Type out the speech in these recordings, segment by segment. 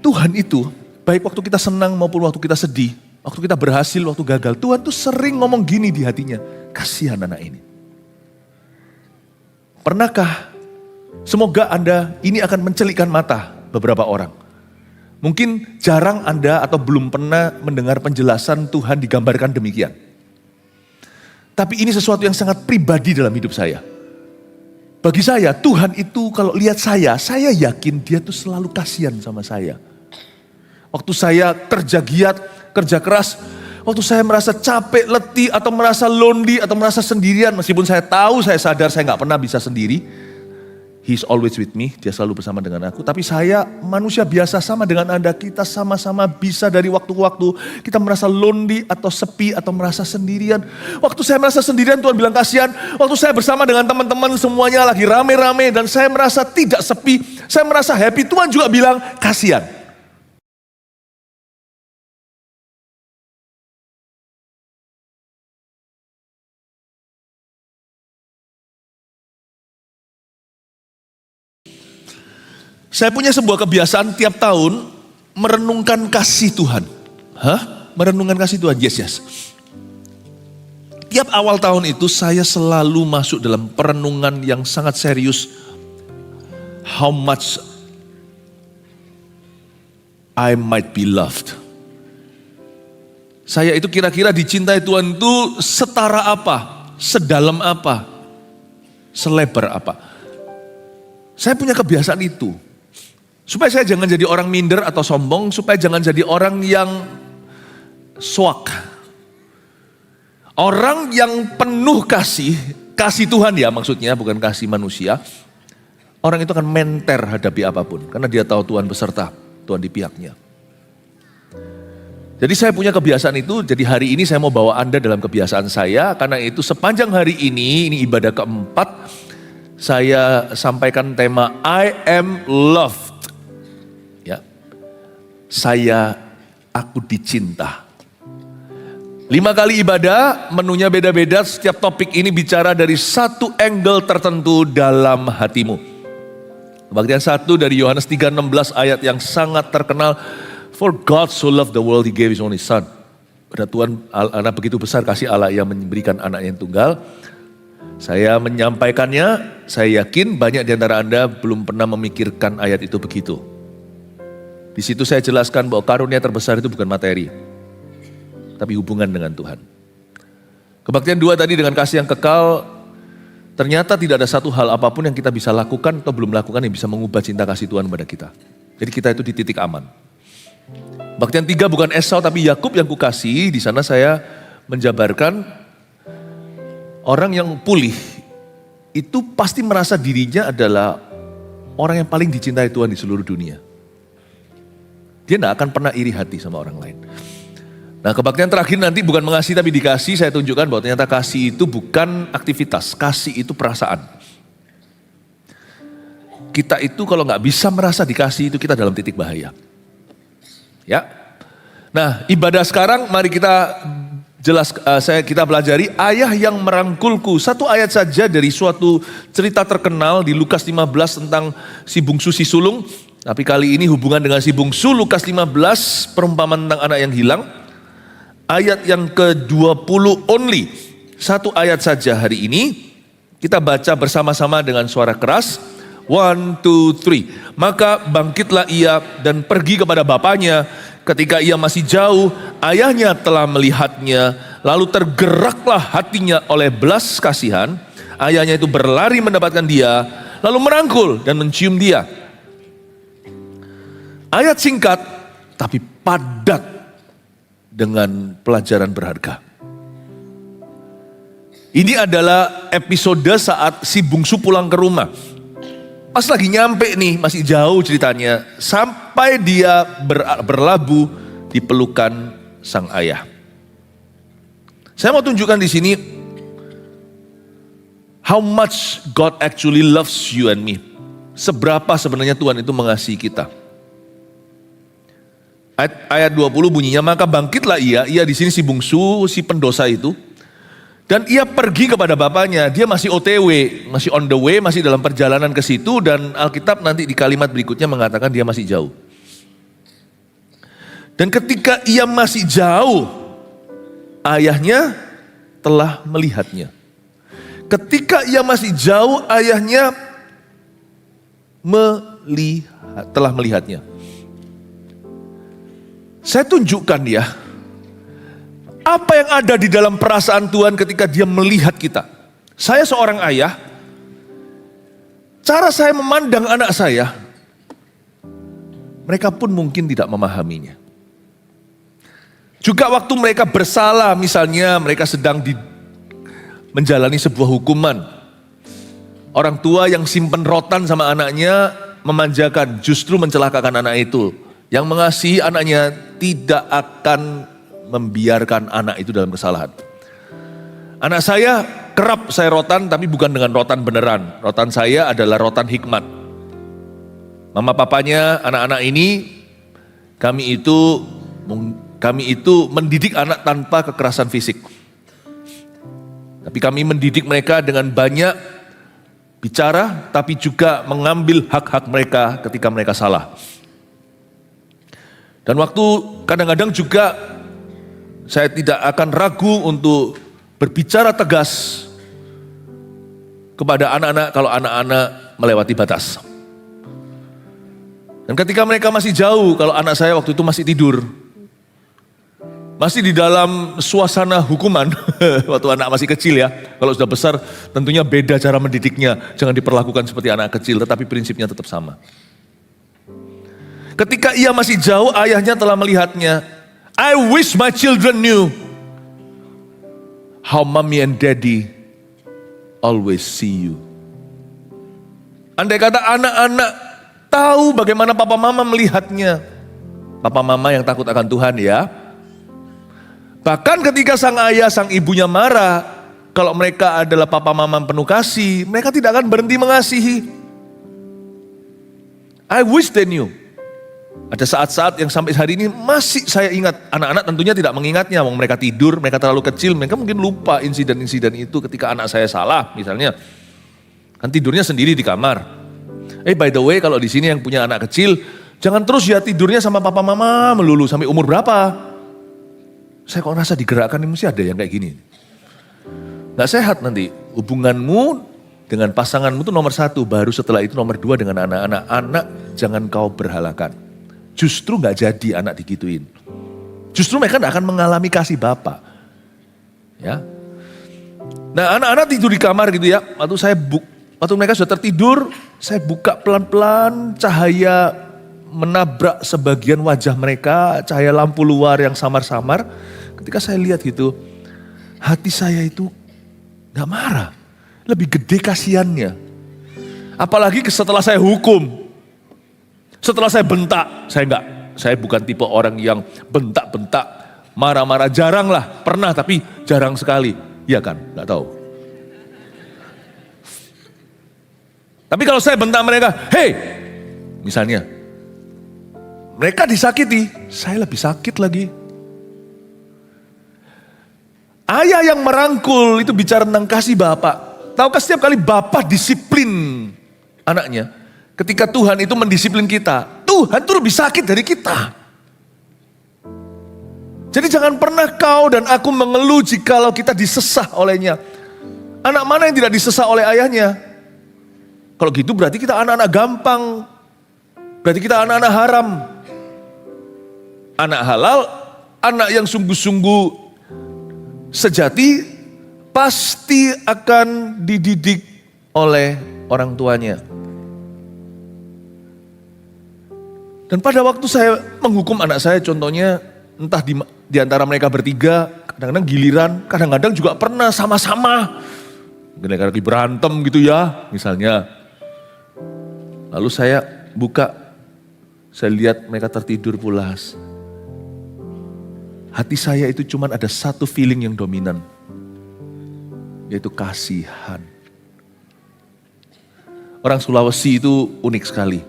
Tuhan itu, baik waktu kita senang maupun waktu kita sedih, waktu kita berhasil, waktu gagal, Tuhan tuh sering ngomong gini di hatinya, kasihan anak ini. Pernahkah, semoga Anda ini akan mencelikkan mata beberapa orang. Mungkin jarang Anda atau belum pernah mendengar penjelasan Tuhan digambarkan demikian. Tapi ini sesuatu yang sangat pribadi dalam hidup saya. Bagi saya, Tuhan itu kalau lihat saya yakin dia tuh selalu kasihan sama saya. Waktu saya kerja giat, kerja keras, waktu saya merasa capek, letih, atau merasa lonely, atau merasa sendirian, meskipun saya tahu, saya sadar saya gak pernah bisa sendiri. He's always with me, dia selalu bersama dengan aku. Tapi saya manusia biasa sama dengan Anda, kita sama-sama bisa dari waktu ke waktu, kita merasa lonely, atau sepi, atau merasa sendirian. Waktu saya merasa sendirian, Tuhan bilang kasihan. Waktu saya bersama dengan teman-teman semuanya lagi rame-rame, dan saya merasa tidak sepi, saya merasa happy, Tuhan juga bilang kasihan. Saya punya sebuah kebiasaan tiap tahun merenungkan kasih Tuhan. Merenungkan kasih Tuhan, yes. Tiap awal tahun itu saya selalu masuk dalam perenungan yang sangat serius. How much I might be loved. Saya itu kira-kira dicintai Tuhan itu setara apa, sedalam apa, selebar apa. Saya punya kebiasaan itu. Supaya saya jangan jadi orang minder atau sombong, supaya jangan jadi orang yang suak. Orang yang penuh kasih Tuhan ya maksudnya, bukan kasih manusia. Orang itu akan menter hadapi apapun, karena dia tahu Tuhan beserta, Tuhan di pihaknya. Jadi saya punya kebiasaan itu, jadi hari ini saya mau bawa Anda dalam kebiasaan saya, karena itu sepanjang hari ini ibadah keempat, saya sampaikan tema I am loved. Aku dicinta. 5 kali ibadah, menunya beda-beda, setiap topik ini bicara dari satu angle tertentu dalam hatimu. Bagian 1 dari Yohanes 3:16 ayat yang sangat terkenal. For God so loved the world, He gave His only Son. Pada Tuhan anak begitu besar kasih Allah yang memberikan anak yang tunggal. Saya menyampaikannya, saya yakin banyak di antara Anda belum pernah memikirkan ayat itu begitu. Di situ saya jelaskan bahwa karunia terbesar itu bukan materi, tapi hubungan dengan Tuhan. Kebaktian 2 tadi dengan kasih yang kekal, ternyata tidak ada satu hal apapun yang kita bisa lakukan atau belum lakukan yang bisa mengubah cinta kasih Tuhan pada kita. Jadi kita itu di titik aman. Kebaktian 3 bukan Esau tapi Yakub yang kukasihi, di sana saya menjabarkan orang yang pulih itu pasti merasa dirinya adalah orang yang paling dicintai Tuhan di seluruh dunia. Dia tidak akan pernah iri hati sama orang lain. Nah, kebaktian terakhir nanti bukan mengasihi tapi dikasih. Saya tunjukkan bahwa ternyata kasih itu bukan aktivitas. Kasih itu perasaan. Kita itu kalau nggak bisa merasa dikasih itu kita dalam titik bahaya. Ya. Nah, ibadah sekarang mari kita kita pelajari ayah yang merangkulku. Satu ayat saja dari suatu cerita terkenal di Lukas 15 tentang si bungsu si sulung. Tapi kali ini hubungan dengan si bungsu, Lukas 15, perumpamaan tentang anak yang hilang. Ayat yang ke-20 only. Satu ayat saja hari ini. Kita baca bersama-sama dengan suara keras. 1, 2, 3. Maka bangkitlah ia dan pergi kepada bapaknya. Ketika ia masih jauh, ayahnya telah melihatnya. Lalu tergeraklah hatinya oleh belas kasihan. Ayahnya itu berlari mendapatkan dia. Lalu merangkul dan mencium dia. Ayat singkat tapi padat dengan pelajaran berharga. Ini adalah episode saat si bungsu pulang ke rumah. Pas lagi nyampe nih, masih jauh ceritanya, sampai dia berlabuh di pelukan sang ayah. Saya mau tunjukkan di sini how much God actually loves you and me. Seberapa sebenarnya Tuhan itu mengasihi kita. Ayat 20 bunyinya, maka bangkitlah ia di sini si bungsu, si pendosa itu. Dan ia pergi kepada bapaknya, dia masih OTW, masih on the way, masih dalam perjalanan ke situ. Dan Alkitab nanti di kalimat berikutnya mengatakan dia masih jauh. Dan ketika ia masih jauh, ayahnya telah melihatnya. Ketika ia masih jauh, ayahnya telah melihatnya. Saya tunjukkan ya, apa yang ada di dalam perasaan Tuhan ketika dia melihat kita. Saya seorang ayah, cara saya memandang anak saya, mereka pun mungkin tidak memahaminya. Juga waktu mereka bersalah, misalnya mereka sedang menjalani sebuah hukuman. Orang tua yang simpen rotan sama anaknya, memanjakan, justru mencelakakan anak itu. Yang mengasihi anaknya tidak akan membiarkan anak itu dalam kesalahan. Anak saya kerap saya rotan, tapi bukan dengan rotan beneran. Rotan saya adalah rotan hikmat. Mama papanya anak-anak ini, kami itu mendidik anak tanpa kekerasan fisik. Tapi kami mendidik mereka dengan banyak bicara, tapi juga mengambil hak-hak mereka ketika mereka salah. Dan waktu kadang-kadang juga saya tidak akan ragu untuk berbicara tegas kepada anak-anak kalau anak-anak melewati batas. Dan ketika mereka masih jauh, kalau anak saya waktu itu masih tidur, masih di dalam suasana hukuman, waktu anak masih kecil ya. Kalau sudah besar tentunya beda cara mendidiknya. Jangan diperlakukan seperti anak kecil, tetapi prinsipnya tetap sama. Ketika ia masih jauh, ayahnya telah melihatnya. I wish my children knew how mommy and daddy always see you. Andai kata anak-anak tahu bagaimana papa mama melihatnya. Papa mama yang takut akan Tuhan ya. Bahkan ketika sang ayah, sang ibunya marah, kalau mereka adalah papa mama penuh kasih, mereka tidak akan berhenti mengasihi. I wish they knew. Ada saat-saat yang sampai hari ini masih saya ingat. Anak-anak tentunya tidak mengingatnya, mereka tidur, mereka terlalu kecil, mereka mungkin lupa insiden-insiden itu ketika anak saya salah misalnya. Kan tidurnya sendiri di kamar. By the way, kalau di sini yang punya anak kecil, jangan terus ya tidurnya sama papa mama melulu sampai umur berapa. Saya kok rasa digerakkan ini mesti ada yang kayak gini. Gak sehat nanti. Hubunganmu dengan pasanganmu itu nomor 1. Baru setelah itu nomor 2 dengan anak-anak. Anak jangan kau berhalakan. Justru gak jadi anak digituin. Justru mereka gak akan mengalami kasih Bapa. Ya. Nah anak-anak tidur di kamar gitu ya. Waktu mereka sudah tertidur, saya buka pelan-pelan cahaya menabrak sebagian wajah mereka. Cahaya lampu luar yang samar-samar. Ketika saya lihat gitu, hati saya itu gak marah. Lebih gede kasihannya. Apalagi setelah saya hukum. Setelah saya bentak, saya bukan tipe orang yang bentak-bentak, marah-marah, jarang lah. Pernah tapi jarang sekali. Iya kan? Gak tahu. Tapi kalau saya bentak mereka, hey! Misalnya, mereka disakiti, saya lebih sakit lagi. Ayah yang merangkul itu bicara tentang kasih Bapak. Tahukah setiap kali Bapak disiplin anaknya, ketika Tuhan itu mendisiplin kita, Tuhan itu lebih sakit dari kita. Jadi jangan pernah kau dan aku mengeluh jikalau kita disesah olehnya. Anak mana yang tidak disesah oleh ayahnya? Kalau gitu berarti kita anak-anak gampang. Berarti kita anak-anak haram. Anak halal, anak yang sungguh-sungguh sejati pasti akan dididik oleh orang tuanya. Dan pada waktu saya menghukum anak saya, contohnya entah di antara mereka bertiga, kadang-kadang giliran, kadang-kadang juga pernah sama-sama. Kadang-kadang lagi berantem gitu ya, misalnya. Lalu saya buka, saya lihat mereka tertidur pulas. Hati saya itu cuma ada satu feeling yang dominan, yaitu kasihan. Orang Sulawesi itu unik sekali.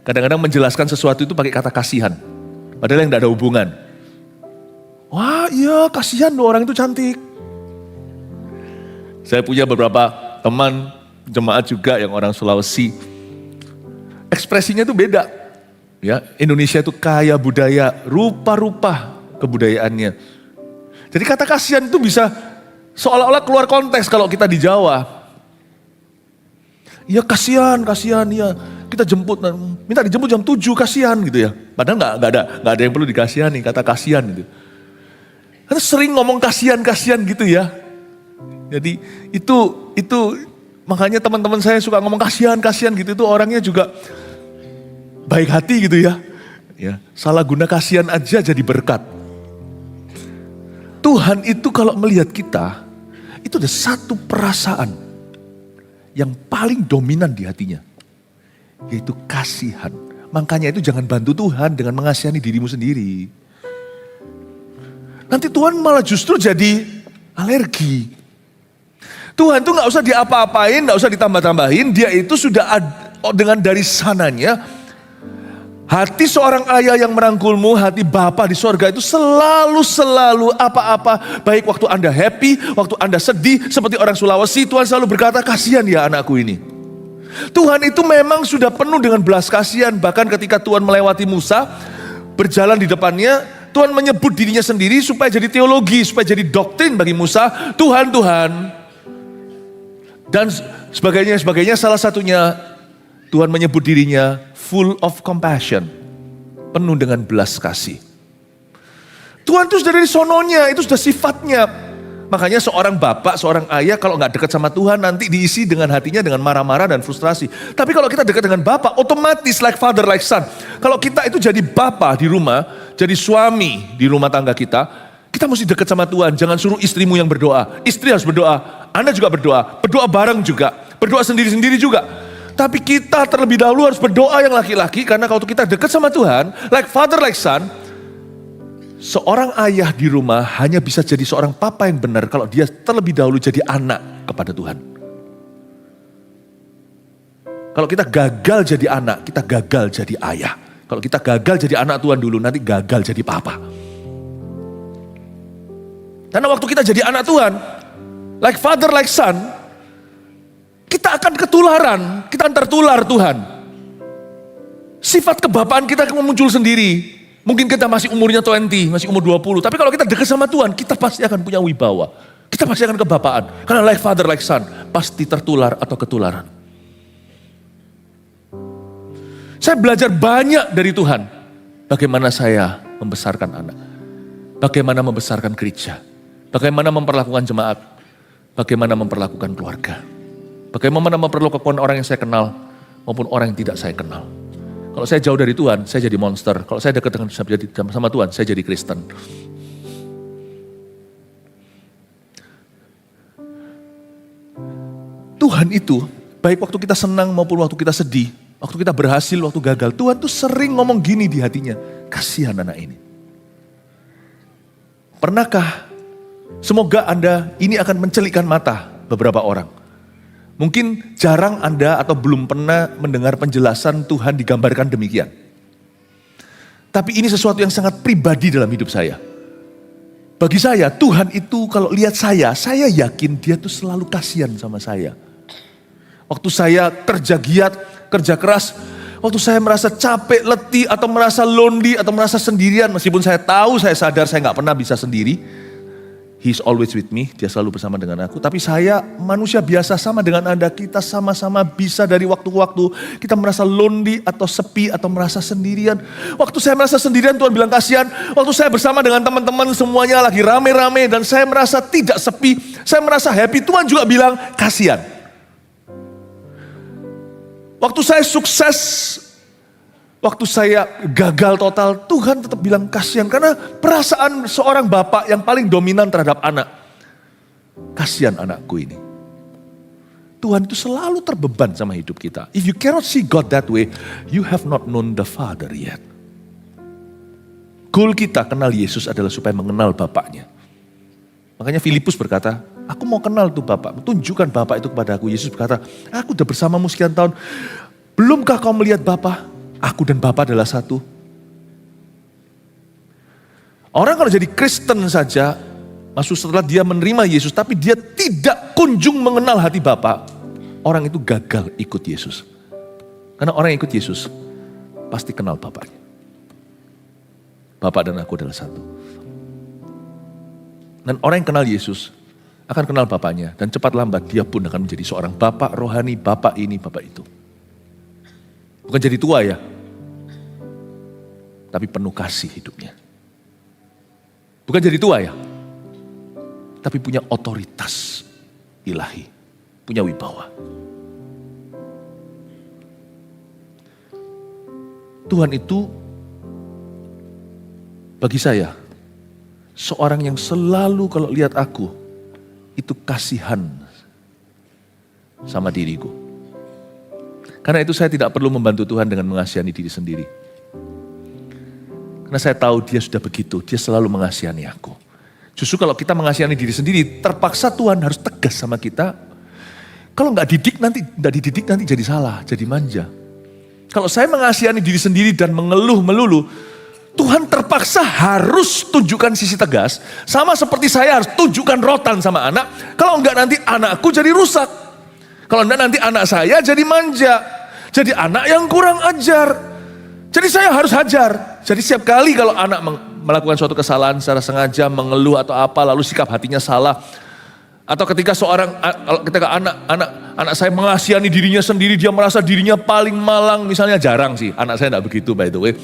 Kadang-kadang menjelaskan sesuatu itu pakai kata kasihan, padahal yang tidak ada hubungan. Wah iya kasihan loh orang itu cantik. Saya punya beberapa teman jemaat juga yang orang Sulawesi. Ekspresinya itu beda. Ya, Indonesia itu kaya budaya, rupa-rupa kebudayaannya. Jadi kata kasihan itu bisa seolah-olah keluar konteks kalau kita di Jawa. Ya kasihan ya. Kita jemput, minta dijemput jam 7, kasihan gitu ya. Padahal nggak ada yang perlu dikasihani, kata kasihan gitu. Karena sering ngomong kasihan gitu ya. Jadi itu makanya teman-teman saya suka ngomong kasihan gitu, itu orangnya juga baik hati gitu ya. Ya, salah guna kasihan aja jadi berkat. Tuhan itu kalau melihat kita, itu ada satu perasaan yang paling dominan di hatinya, yaitu kasihan. Makanya itu jangan bantu Tuhan dengan mengasihani dirimu sendiri. Nanti Tuhan malah justru jadi alergi. Tuhan tuh gak usah diapa-apain, gak usah ditambah-tambahin, dia itu sudah dengan dari sananya. Hati seorang ayah yang merangkulmu, hati Bapa di sorga itu selalu apa-apa. Baik waktu Anda happy, waktu Anda sedih, seperti orang Sulawesi, Tuhan selalu berkata, kasihan ya anakku ini. Tuhan itu memang sudah penuh dengan belas kasihan. Bahkan ketika Tuhan melewati Musa, berjalan di depannya, Tuhan menyebut dirinya sendiri supaya jadi teologi, supaya jadi doktrin bagi Musa. Tuhan. Dan sebagainya, salah satunya Tuhan menyebut dirinya full of compassion, penuh dengan belas kasih. Tuhan itu sudah dari sononya, itu sudah sifatnya. Makanya seorang bapak, seorang ayah kalau nggak dekat sama Tuhan nanti diisi dengan hatinya dengan marah-marah dan frustrasi. Tapi kalau kita dekat dengan bapak, otomatis like father like son. Kalau kita itu jadi bapak di rumah, jadi suami di rumah tangga kita mesti dekat sama Tuhan. Jangan suruh istrimu yang berdoa. Istri harus berdoa, Anda juga berdoa bareng juga, berdoa sendiri-sendiri juga. Tapi kita terlebih dahulu harus berdoa yang laki-laki, karena kalau kita dekat sama Tuhan, like father like son, seorang ayah di rumah hanya bisa jadi seorang papa yang benar kalau dia terlebih dahulu jadi anak kepada Tuhan. Kalau kita gagal jadi anak, kita gagal jadi ayah. Kalau kita gagal jadi anak Tuhan dulu, nanti gagal jadi papa. Karena waktu kita jadi anak Tuhan, like father like son, kita akan ketularan, kita akan tertular Tuhan. Sifat kebapaan kita akan muncul sendiri. Mungkin kita masih umurnya 20, masih umur 20. Tapi kalau kita dekat sama Tuhan, kita pasti akan punya wibawa. Kita pasti akan kebapaan. Karena like father, like son, pasti tertular atau ketularan. Saya belajar banyak dari Tuhan. Bagaimana saya membesarkan anak. Bagaimana membesarkan gereja. Bagaimana memperlakukan jemaat. Bagaimana memperlakukan keluarga. Bagaimana memperlakukan orang yang saya kenal maupun orang yang tidak saya kenal. Kalau saya jauh dari Tuhan, saya jadi monster. Kalau saya dekat dengan sama Tuhan, saya jadi Kristen. Tuhan itu, baik waktu kita senang maupun waktu kita sedih, waktu kita berhasil, waktu gagal, Tuhan tuh sering ngomong gini di hatinya, kasihan anak ini. Pernahkah, semoga Anda ini akan mencelikkan mata beberapa orang. Mungkin jarang Anda atau belum pernah mendengar penjelasan Tuhan digambarkan demikian. Tapi ini sesuatu yang sangat pribadi dalam hidup saya. Bagi saya, Tuhan itu kalau lihat saya yakin dia tuh selalu kasihan sama saya. Waktu saya kerja giat, kerja keras, waktu saya merasa capek, letih, atau merasa lonely, atau merasa sendirian, meskipun saya tahu, saya sadar saya gak pernah bisa sendiri. He's always with me, dia selalu bersama dengan aku. Tapi saya manusia biasa sama dengan Anda, kita sama-sama bisa dari waktu ke waktu. Kita merasa lonely atau sepi atau merasa sendirian. Waktu saya merasa sendirian Tuhan bilang kasihan. Waktu saya bersama dengan teman-teman semuanya lagi rame-rame dan saya merasa tidak sepi. Saya merasa happy, Tuhan juga bilang kasihan. Waktu saya sukses, waktu saya gagal total, Tuhan tetap bilang kasihan. Karena perasaan seorang bapak yang paling dominan terhadap anak. Kasihan anakku ini. Tuhan itu selalu terbeban sama hidup kita. If you cannot see God that way, you have not known the Father yet. Goal kita kenal Yesus adalah supaya mengenal Bapaknya. Makanya Filipus berkata, aku mau kenal tuh Bapak. Tunjukkan Bapak itu kepada aku. Yesus berkata, aku udah bersamamu sekian tahun. Belumkah kau melihat Bapak? Aku dan Bapa adalah satu. Orang kalau jadi Kristen saja, maksud setelah dia menerima Yesus, tapi dia tidak kunjung mengenal hati Bapa, orang itu gagal ikut Yesus. Karena orang yang ikut Yesus, pasti kenal Bapaknya. Bapak dan aku adalah satu. Dan orang yang kenal Yesus akan kenal Bapaknya. Dan cepat lambat dia pun akan menjadi seorang Bapak rohani, Bapak ini, Bapak itu. Bukan jadi tua ya, tapi penuh kasih hidupnya. Bukan jadi tua ya, tapi punya otoritas ilahi, punya wibawa. Tuhan itu bagi saya seorang yang selalu kalau lihat aku itu kasihan sama diriku. Karena itu saya tidak perlu membantu Tuhan dengan mengasihani diri sendiri. Karena saya tahu dia sudah begitu, dia selalu mengasihani aku. Justru kalau kita mengasihani diri sendiri, terpaksa Tuhan harus tegas sama kita. Kalau nggak dididik nanti jadi salah, jadi manja. Kalau saya mengasihani diri sendiri dan mengeluh melulu, Tuhan terpaksa harus tunjukkan sisi tegas. Sama seperti saya harus tunjukkan rotan sama anak. Kalau enggak nanti anakku jadi rusak. Kalau enggak nanti anak saya jadi manja. Jadi anak yang kurang ajar. Jadi saya harus hajar. Jadi setiap kali kalau anak melakukan suatu kesalahan secara sengaja, mengeluh atau apa, lalu sikap hatinya salah. Atau ketika anak saya mengasihani dirinya sendiri, dia merasa dirinya paling malang, misalnya jarang sih, anak saya enggak begitu by the way.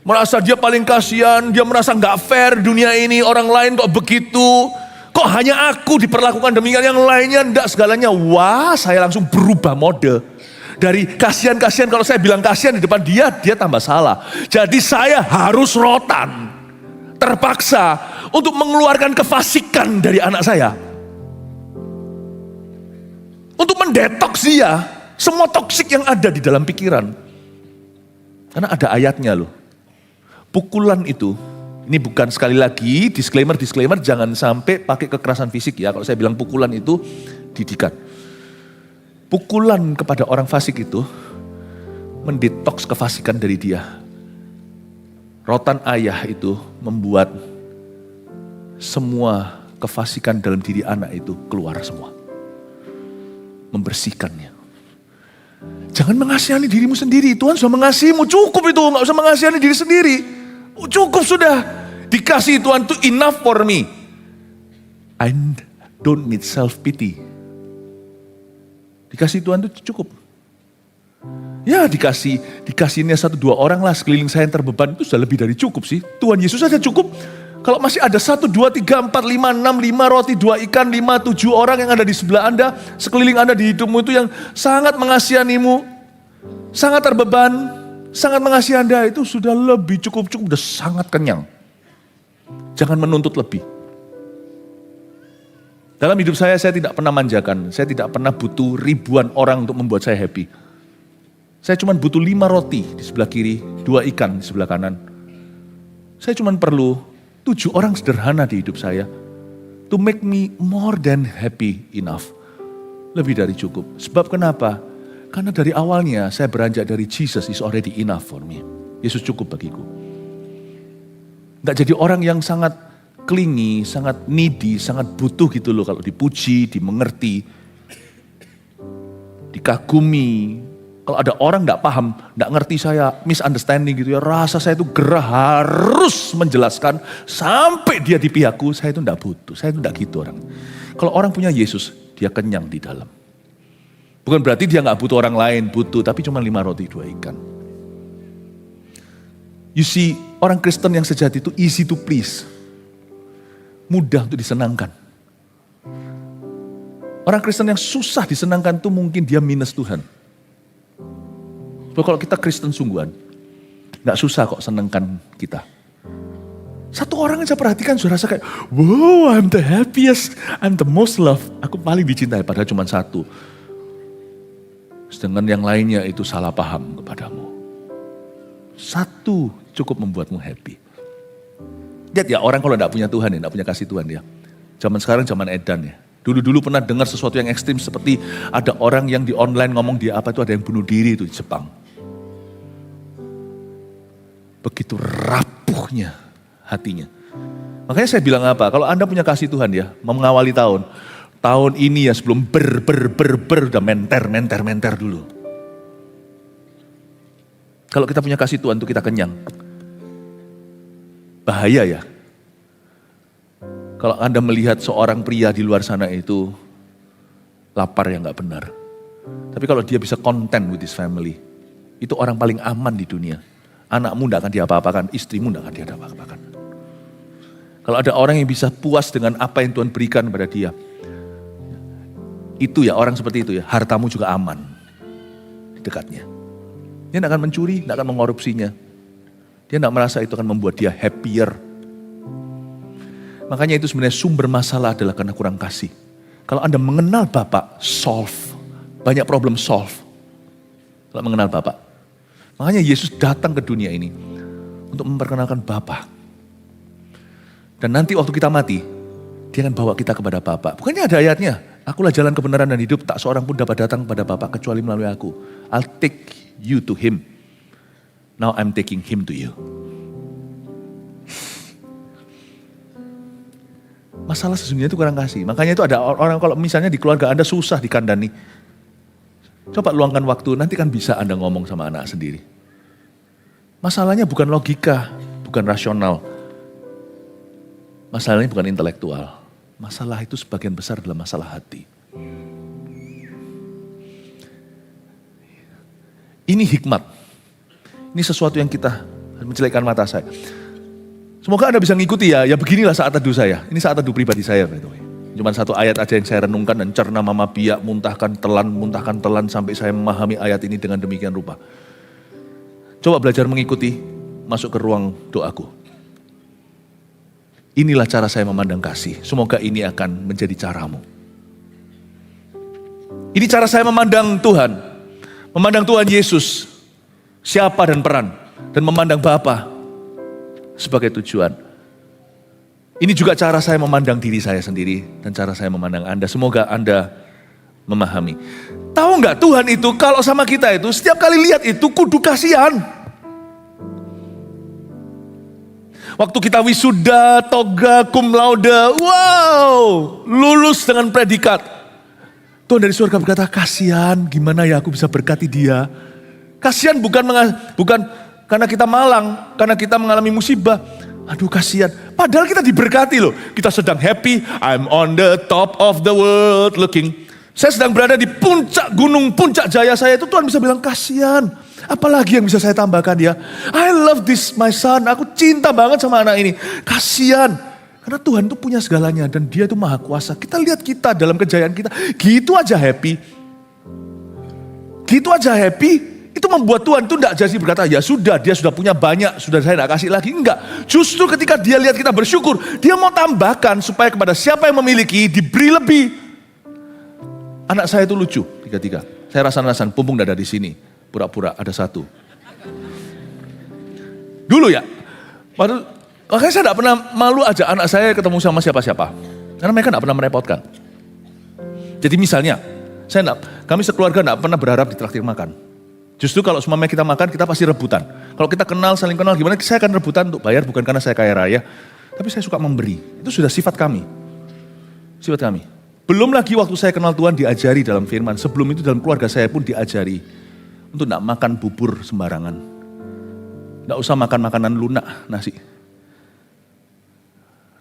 Merasa dia paling kasihan, dia merasa nggak fair dunia ini, orang lain kok begitu. Kok hanya aku diperlakukan demikian, yang lainnya enggak segalanya. Wah, saya langsung berubah mode. Dari kasihan-kasihan, kalau saya bilang kasihan di depan dia tambah salah. Jadi saya harus rotan. Terpaksa untuk mengeluarkan kefasikan dari anak saya. Untuk mendetoks dia, semua toksik yang ada di dalam pikiran. Karena ada ayatnya loh. Pukulan itu, ini bukan sekali lagi disclaimer, jangan sampai pakai kekerasan fisik ya. Kalau saya bilang pukulan itu didikan. Pukulan kepada orang fasik itu mendetoks kefasikan dari dia. Rotan ayah itu membuat semua kefasikan dalam diri anak itu keluar semua. Membersihkannya. Jangan mengasihani dirimu sendiri, Tuhan sudah mengasihimu, cukup itu, gak usah mengasihani diri sendiri. Cukup sudah, dikasih Tuhan itu enough for me. I don't need self-pity. Dikasih Tuhan itu cukup. Ya dikasihnya 1-2 orang lah sekeliling saya yang terbeban, itu sudah lebih dari cukup sih. Tuhan Yesus saja cukup. Kalau masih ada 1, 2, 3, 4, 5, 6, 5 roti, 2 ikan, 5, 7 orang yang ada di sebelah Anda, sekeliling Anda di hidupmu itu yang sangat mengasihanimu, sangat terbeban, sangat mengasihi Anda, itu sudah lebih cukup, sudah sangat kenyang. Jangan menuntut lebih. Dalam hidup saya tidak pernah manjakan, saya tidak pernah butuh ribuan orang untuk membuat saya happy. Saya cuma butuh 5 roti di sebelah kiri, 2 ikan di sebelah kanan. Saya cuma perlu 7 orang sederhana di hidup saya to make me more than happy enough. Lebih dari cukup. Sebab kenapa? Karena dari awalnya saya beranjak dari Jesus is already enough for me. Yesus cukup bagiku. Gak jadi orang yang sangat clingy, sangat needy, sangat butuh gitu loh kalau dipuji, dimengerti, dikagumi. Kalau ada orang gak paham, gak ngerti saya, misunderstanding gitu ya, rasa saya itu gerah harus menjelaskan sampai dia di pihakku, saya itu gak butuh, saya itu gak gitu orang. Kalau orang punya Yesus, dia kenyang di dalam. Bukan berarti dia gak butuh orang lain, butuh, tapi cuma 5 roti 2 ikan. You see, orang Kristen yang sejati itu easy to please. Mudah untuk disenangkan. Orang Kristen yang susah disenangkan itu mungkin dia minus Tuhan. So, kalau kita Kristen sungguhan, gak susah kok senangkan kita. Satu orang aja perhatikan sudah rasa kayak, wow, I'm the happiest, I'm the most loved. Aku paling dicintai, padahal cuma satu. Sedangkan yang lainnya itu salah paham kepadamu. Satu cukup membuatmu happy. Lihat ya, orang kalau tidak punya Tuhan ya, tidak punya kasih Tuhan ya. Zaman sekarang zaman edan ya. Dulu-dulu pernah dengar sesuatu yang ekstrim seperti ada orang yang di online ngomong dia apa itu, ada yang bunuh diri itu di Jepang. Begitu rapuhnya hatinya. Makanya saya bilang apa, kalau Anda punya kasih Tuhan ya, mau mengawali tahun ini ya sebelum udah menter dulu. Kalau kita punya kasih Tuhan untuk kita kenyang. Bahaya ya. Kalau Anda melihat seorang pria di luar sana itu lapar yang gak benar. Tapi kalau dia bisa content with his family, itu orang paling aman di dunia. Anakmu gak akan diapa-apakan, istrimu gak akan diapa-apakan. Kalau ada orang yang bisa puas dengan apa yang Tuhan berikan kepada dia, itu ya orang seperti itu ya, hartamu juga aman di dekatnya. Dia gak akan mencuri, gak akan mengkorupsinya. Dia gak merasa itu akan membuat dia happier. Makanya itu sebenarnya sumber masalah adalah karena kurang kasih. Kalau Anda mengenal Bapak, solve. Banyak problem solve. Kalau mengenal Bapak. Makanya Yesus datang ke dunia ini untuk memperkenalkan Bapa. Dan nanti waktu kita mati, dia akan bawa kita kepada Bapa. Bukannya ada ayatnya, akulah jalan kebenaran dan hidup, tak seorang pun dapat datang kepada Bapa kecuali melalui aku. I'll take you to him. Now I'm taking him to you. Masalah sesungguhnya itu kurang kasih. Makanya itu ada orang kalau misalnya di keluarga Anda susah dikandani. Coba luangkan waktu, nanti kan bisa Anda ngomong sama anak sendiri. Masalahnya bukan logika, bukan rasional. Masalahnya bukan intelektual. Masalah itu sebagian besar adalah masalah hati. Ini hikmat. Ini sesuatu yang kita mencelikkan mata saya. Semoga Anda bisa ngikuti ya beginilah saat teduh saya. Ini saat teduh pribadi saya. Cuma satu ayat aja yang saya renungkan dan cerna mama biak, muntahkan telan sampai saya memahami ayat ini dengan demikian rupa. Coba belajar mengikuti, masuk ke ruang doaku. Inilah cara saya memandang kasih. Semoga ini akan menjadi caramu. Ini cara saya memandang Tuhan. Memandang Tuhan Yesus. Siapa dan peran. Dan memandang Bapa sebagai tujuan. Ini juga cara saya memandang diri saya sendiri. Dan cara saya memandang Anda. Semoga Anda memahami. Tahu nggak Tuhan itu kalau sama kita itu setiap kali lihat itu kudu kasihan. Waktu kita wisuda, toga, cum laude, wow, lulus dengan predikat. Tuhan dari surga berkata, kasihan gimana ya aku bisa berkati dia. Kasihan bukan karena kita malang, karena kita mengalami musibah. Aduh kasihan, padahal kita diberkati loh. Kita sedang happy, I'm on the top of the world looking. Saya sedang berada di puncak gunung, puncak jaya saya itu Tuhan bisa bilang kasihan. Apalagi yang bisa saya tambahkan ya. I love this my son, aku cinta banget sama anak ini. Kasihan, karena Tuhan itu punya segalanya dan dia itu maha kuasa. Kita lihat kita dalam kejayaan kita, gitu aja happy. Gitu aja happy. Itu membuat Tuhan itu tidak jadi berkata, ya sudah, dia sudah punya banyak, sudah saya tidak kasih lagi. Enggak, justru ketika dia lihat kita bersyukur, dia mau tambahkan supaya kepada siapa yang memiliki, diberi lebih. Anak saya itu lucu, tiga-tiga. Saya rasan-rasan, pumpung dada di sini. Pura-pura ada satu. Dulu ya, makanya saya tidak pernah malu aja anak saya ketemu sama siapa-siapa. Karena mereka tidak pernah merepotkan. Jadi misalnya, kami sekeluarga tidak pernah berharap ditraktir makan. Justru kalau semuanya kita makan, kita pasti rebutan. Kalau kita kenal, saling kenal gimana, saya akan rebutan untuk bayar bukan karena saya kaya raya. Tapi saya suka memberi, itu sudah sifat kami. Sifat kami. Belum lagi waktu saya kenal Tuhan diajari dalam firman. Sebelum itu dalam keluarga saya pun diajari. Untuk tidak makan bubur sembarangan. Tidak usah makan makanan lunak, nasi.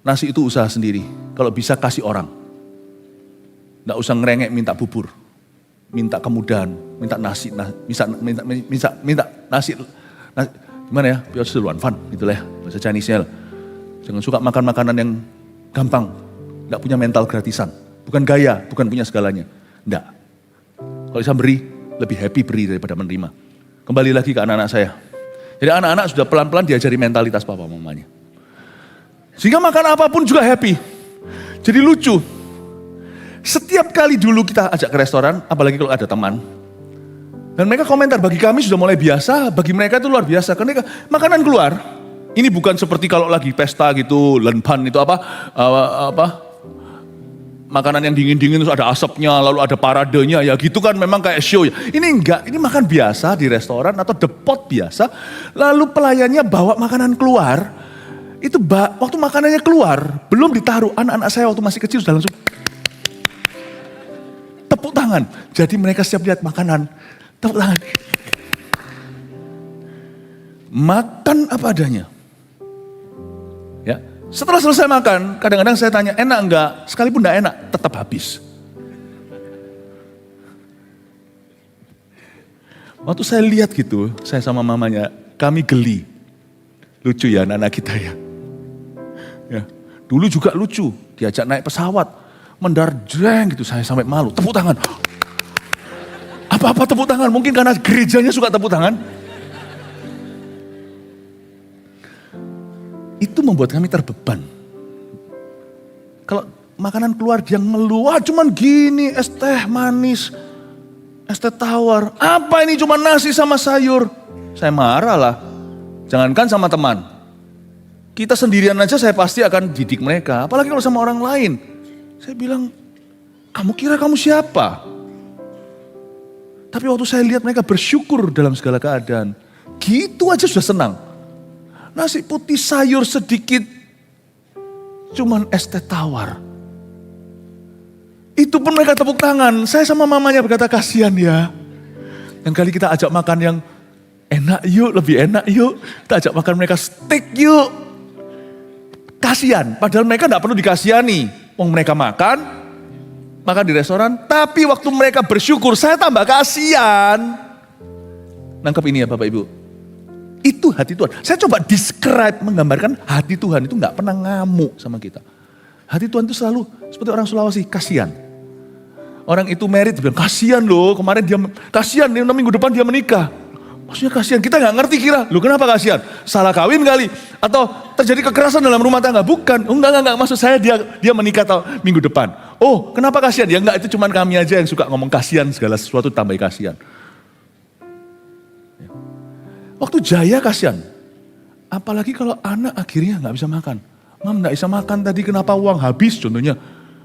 Nasi itu usaha sendiri. Kalau bisa kasih orang. Tidak usah ngerengek minta bubur. Minta kemudahan, minta nasi, minta nasi. Gimana ya? Biar seluan fun, gitulah ya. Bahasa Chinese-nya lah. Jangan suka makan makanan yang gampang. Tidak punya mental gratisan. Bukan gaya, bukan punya segalanya. Tidak. Kalau bisa beri, lebih happy beri daripada menerima. Kembali lagi ke anak-anak saya. Jadi anak-anak sudah pelan-pelan diajari mentalitas papa mamanya. Sehingga makan apapun juga happy. Jadi lucu. Setiap kali dulu kita ajak ke restoran, apalagi kalau ada teman. Dan mereka komentar, bagi kami sudah mulai biasa, bagi mereka itu luar biasa. Karena makanan keluar, ini bukan seperti kalau lagi pesta gitu, lenpan itu makanan yang dingin-dingin terus ada asapnya, lalu ada paradenya, ya gitu kan memang kayak show ya. Ini enggak, ini makan biasa di restoran atau depot biasa, lalu pelayannya bawa makanan keluar, itu waktu makanannya keluar, belum ditaruh, anak-anak saya waktu masih kecil sudah langsung tepuk tangan. Jadi mereka setiap lihat makanan, tepuk tangan. Makan apa adanya. Ya, setelah selesai makan, kadang-kadang saya tanya, enak enggak? Sekalipun enggak enak, tetap habis. Waktu saya lihat gitu, saya sama mamanya, kami geli. Lucu ya anak-anak kita ya. Ya, dulu juga lucu, diajak naik pesawat, mendarat jreng gitu, saya sampai malu, tepuk tangan. Apa-apa tepuk tangan, mungkin karena gerejanya suka tepuk tangan. Itu membuat kami terbeban. Kalau makanan keluar dia ngeluh, wah cuman gini, es teh manis, es teh tawar. Apa ini cuma nasi sama sayur? Saya marah lah. Jangankan sama teman. Kita sendirian aja saya pasti akan didik mereka. Apalagi kalau sama orang lain. Saya bilang, kamu kira kamu siapa? Tapi waktu saya lihat mereka bersyukur dalam segala keadaan. Gitu aja sudah senang. Nasi putih sayur sedikit. Cuman es teh tawar. Itu pun mereka tepuk tangan. Saya sama mamanya berkata, kasihan ya. Dan kali kita ajak makan yang enak yuk, lebih enak yuk. Kita ajak makan mereka steak yuk. Kasihan, padahal mereka tidak perlu dikasihani. Wong mereka makan di restoran. Tapi waktu mereka bersyukur, saya tambah kasihan. Nangkep ini ya Bapak Ibu. Itu hati Tuhan. Saya coba describe, menggambarkan hati Tuhan itu gak pernah ngamuk sama kita. Hati Tuhan itu selalu seperti orang Sulawesi, kasihan. Orang itu married, bilang kasihan loh, kemarin dia, kasihan minggu depan dia menikah. Maksudnya kasihan, kita gak ngerti kira, lu kenapa kasihan? Salah kawin kali? Atau terjadi kekerasan dalam rumah tangga? Bukan, enggak, maksud saya dia menikah minggu depan. Oh, kenapa kasihan? Ya enggak, itu cuman kami aja yang suka ngomong kasihan, segala sesuatu tambah kasihan. Waktu Jaya kasihan, apalagi kalau anak akhirnya gak bisa makan. Mam gak bisa makan tadi, kenapa uang habis contohnya.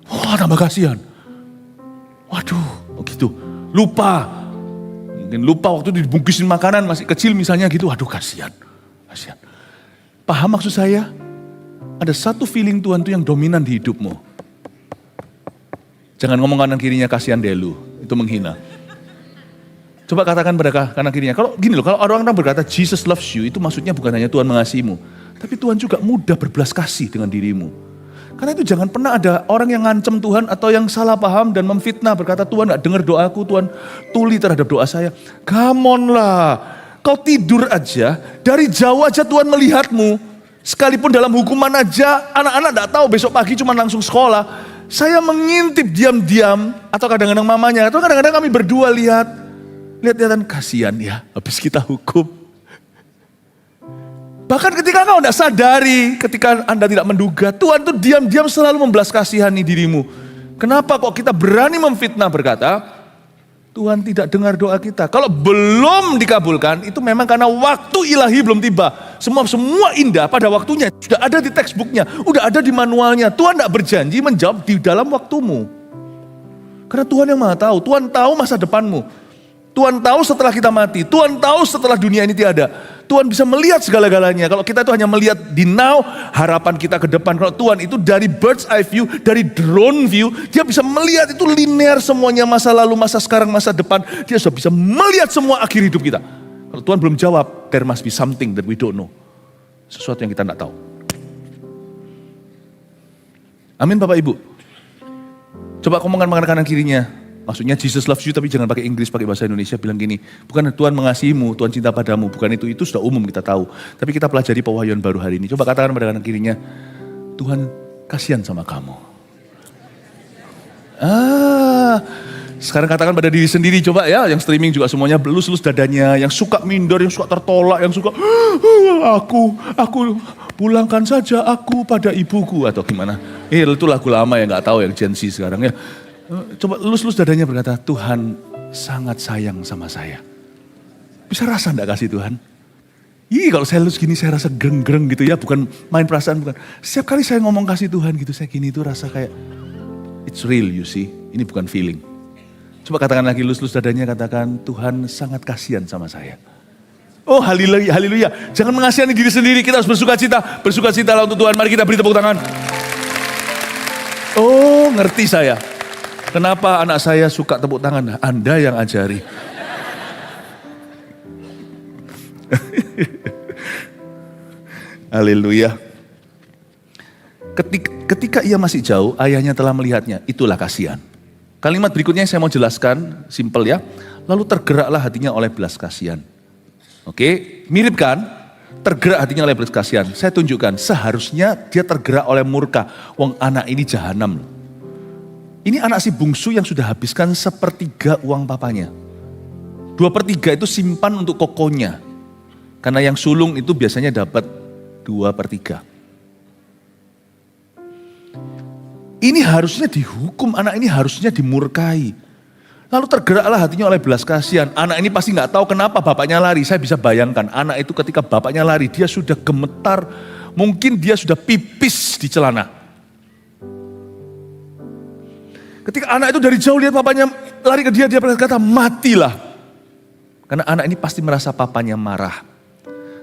Wah, tambah kasihan. Waduh, gitu, lupa. Mungkin lupa waktu dibungkusin makanan masih kecil misalnya gitu. Waduh kasihan. Paham maksud saya? Ada satu feeling Tuhan itu yang dominan di hidupmu. Jangan ngomong kanan kirinya kasihan deh lu. Itu menghina. Coba katakan pada kanan kirinya. Kalau gini loh, kalau orang-orang berkata Jesus loves you, itu maksudnya bukan hanya Tuhan mengasihimu. Tapi Tuhan juga mudah berbelas kasih dengan dirimu. Karena itu jangan pernah ada orang yang ngancem Tuhan atau yang salah paham dan memfitnah berkata Tuhan gak dengar doaku, Tuhan tuli terhadap doa saya. Come on lah, kau tidur aja, dari jauh aja Tuhan melihatmu. Sekalipun dalam hukuman aja, anak-anak gak tahu besok pagi cuma langsung sekolah. Saya mengintip diam-diam, atau kadang-kadang mamanya, atau kadang-kadang kami berdua lihat-lihatan kasihan ya, habis kita hukum. Bahkan ketika kau tidak sadari, ketika Anda tidak menduga, Tuhan itu diam-diam selalu membelas kasihani dirimu. Kenapa kok kita berani memfitnah berkata, Tuhan tidak dengar doa kita. Kalau belum dikabulkan, itu memang karena waktu ilahi belum tiba. Semua indah pada waktunya, sudah ada di textbooknya, sudah ada di manualnya. Tuhan tidak berjanji menjawab di dalam waktumu. Karena Tuhan yang maha tahu, Tuhan tahu masa depanmu. Tuhan tahu setelah kita mati, Tuhan tahu setelah dunia ini tiada. Tuhan bisa melihat segala-galanya. Kalau kita itu hanya melihat di now, harapan kita ke depan. Kalau Tuhan itu dari bird's eye view, dari drone view, dia bisa melihat itu linear semuanya, masa lalu, masa sekarang, masa depan. Dia sudah bisa melihat semua akhir hidup kita. Kalau Tuhan belum jawab, there must be something that we don't know. Sesuatu yang kita tidak tahu. Amin Bapak Ibu. Coba ngomongkan kanan kirinya. Maksudnya Jesus loves you tapi jangan pakai Inggris, pakai bahasa Indonesia. Bilang gini, bukan Tuhan mengasihimu, Tuhan cinta padamu. Bukan itu sudah umum kita tahu. Tapi kita pelajari pewahyuan baru hari ini. Coba katakan pada kanan kirinya, Tuhan kasihan sama kamu. Sekarang katakan pada diri sendiri coba ya, yang streaming juga semuanya belus-lus dadanya. Yang suka minder, yang suka tertolak, yang suka, aku pulangkan saja aku pada ibuku. Atau gimana. Itu lagu lama ya, gak tahu yang Gen Z sekarang ya. Coba lus-lus dadanya berkata, Tuhan sangat sayang sama saya. Bisa rasa enggak kasih Tuhan? Kalau saya lus gini saya rasa gereng-gereng gitu ya, bukan main perasaan, bukan. Setiap kali saya ngomong kasih Tuhan gitu, saya gini itu rasa kayak, it's real you see, ini bukan feeling. Coba katakan lagi lus-lus dadanya, katakan, Tuhan sangat kasihan sama saya. Oh haleluya, jangan mengasihani diri sendiri, kita harus bersukacita untuk Tuhan. Mari kita beri tepuk tangan. Oh ngerti saya. Kenapa anak saya suka tepuk tangan? Anda yang ajari. Haleluya. Ketika ia masih jauh, ayahnya telah melihatnya. Itulah kasihan. Kalimat berikutnya yang saya mau jelaskan, simple ya. Lalu tergeraklah hatinya oleh belas kasihan. Oke, mirip kan? Tergerak hatinya oleh belas kasihan. Saya tunjukkan, seharusnya dia tergerak oleh murka. Wong anak ini jahanam. Ini anak si bungsu yang sudah habiskan 1/3 uang papanya. 2/3 itu simpan untuk kokonya. Karena yang sulung itu biasanya dapat 2/3. Ini harusnya dihukum, anak ini harusnya dimurkai. Lalu tergeraklah hatinya oleh belas kasihan. Anak ini pasti nggak tahu kenapa bapaknya lari. Saya bisa bayangkan anak itu ketika bapaknya lari, dia sudah gemetar. Mungkin dia sudah pipis di celana. Ketika anak itu dari jauh lihat papanya lari ke dia berkata, matilah. Karena anak ini pasti merasa papanya marah.